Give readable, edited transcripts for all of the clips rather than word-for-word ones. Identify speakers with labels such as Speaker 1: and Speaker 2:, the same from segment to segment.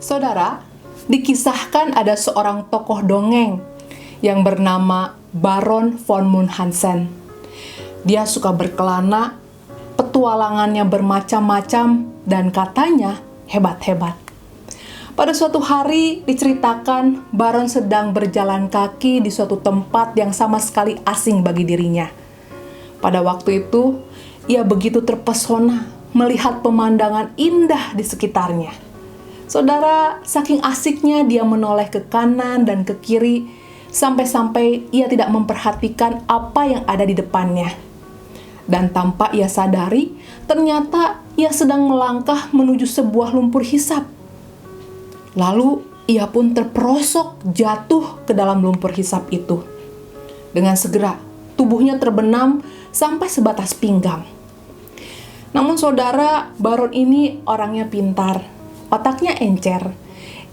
Speaker 1: Saudara, dikisahkan ada seorang tokoh dongeng yang bernama Baron von Munchausen. Dia suka berkelana, petualangannya bermacam-macam, dan katanya hebat-hebat. Pada suatu hari diceritakan Baron sedang berjalan kaki di suatu tempat yang sama sekali asing bagi dirinya. Pada waktu itu, ia begitu terpesona melihat pemandangan indah di sekitarnya. Saudara, saking asiknya dia menoleh ke kanan dan ke kiri, sampai-sampai ia tidak memperhatikan apa yang ada di depannya. Dan tanpa ia sadari, ternyata ia sedang melangkah menuju sebuah lumpur hisap. Lalu ia pun terperosok jatuh ke dalam lumpur hisap itu. Dengan segera, tubuhnya terbenam sampai sebatas pinggang. Namun saudara, Baron ini orangnya pintar. Otaknya encer.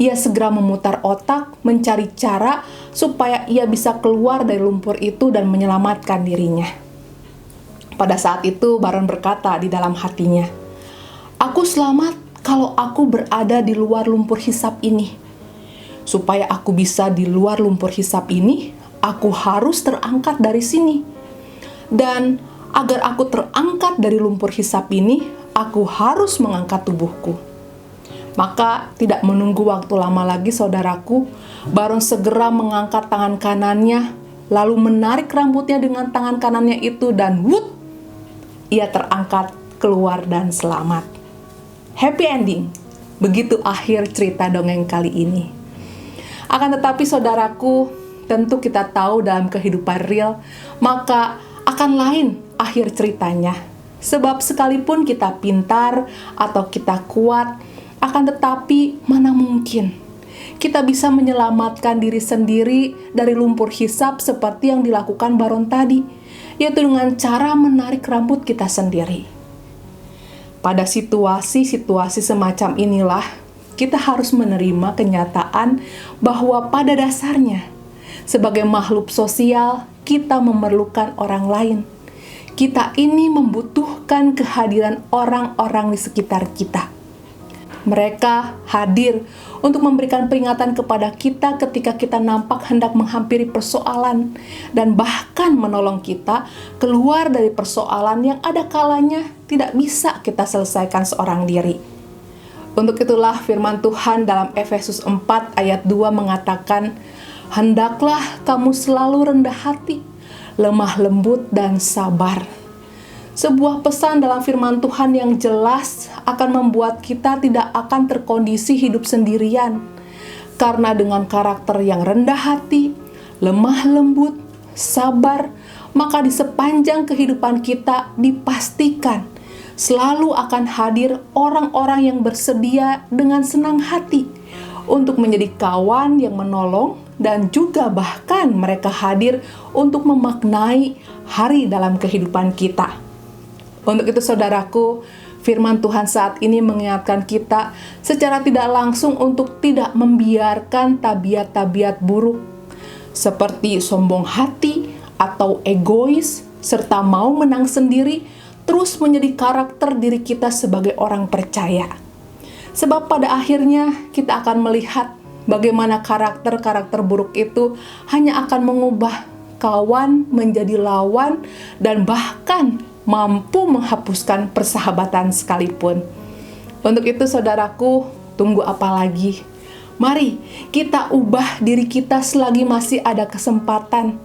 Speaker 1: Ia segera memutar otak mencari cara supaya ia bisa keluar dari lumpur itu dan menyelamatkan dirinya. Pada saat itu Baron berkata di dalam hatinya, "Aku selamat kalau aku berada di luar lumpur hisap ini. Supaya aku bisa di luar lumpur hisap ini, aku harus terangkat dari sini. Dan agar aku terangkat dari lumpur hisap ini, aku harus mengangkat tubuhku." Maka tidak menunggu waktu lama lagi saudaraku, Baron segera mengangkat tangan kanannya, lalu menarik rambutnya dengan tangan kanannya itu dan wut! Ia terangkat keluar dan selamat. Happy ending. Begitu akhir cerita dongeng kali ini. Akan tetapi saudaraku, tentu kita tahu dalam kehidupan real, maka akan lain akhir ceritanya. Sebab sekalipun kita pintar atau kita kuat, akan tetapi mana mungkin kita bisa menyelamatkan diri sendiri dari lumpur hisap seperti yang dilakukan Baron tadi, yaitu dengan cara menarik rambut kita sendiri. Pada situasi-situasi semacam inilah, kita harus menerima kenyataan bahwa pada dasarnya, sebagai makhluk sosial, kita memerlukan orang lain. Kita ini membutuhkan kehadiran orang-orang di sekitar kita. Mereka hadir untuk memberikan peringatan kepada kita ketika kita nampak hendak menghampiri persoalan dan bahkan menolong kita keluar dari persoalan yang ada kalanya tidak bisa kita selesaikan seorang diri. Untuk itulah firman Tuhan dalam Efesus 4 ayat 2 mengatakan, "Hendaklah kamu selalu rendah hati, lemah lembut dan sabar." Sebuah pesan dalam firman Tuhan yang jelas akan membuat kita tidak akan terkondisi hidup sendirian. Karena dengan karakter yang rendah hati, lemah lembut, sabar, maka di sepanjang kehidupan kita dipastikan selalu akan hadir orang-orang yang bersedia dengan senang hati untuk menjadi kawan yang menolong dan juga bahkan mereka hadir untuk memaknai hari dalam kehidupan kita. Untuk itu saudaraku, firman Tuhan saat ini mengingatkan kita secara tidak langsung untuk tidak membiarkan tabiat-tabiat buruk seperti sombong hati atau egois serta mau menang sendiri terus menjadi karakter diri kita sebagai orang percaya. Sebab pada akhirnya kita akan melihat bagaimana karakter-karakter buruk itu hanya akan mengubah kawan menjadi lawan dan bahkan mampu menghapuskan persahabatan sekalipun. Untuk itu saudaraku, tunggu apa lagi? Mari kita ubah diri kita selagi masih ada kesempatan.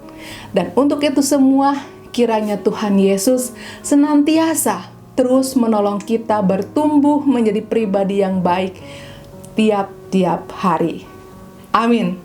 Speaker 1: Dan untuk itu semua, kiranya Tuhan Yesus senantiasa terus menolong kita bertumbuh menjadi pribadi yang baik tiap-tiap hari. Amin.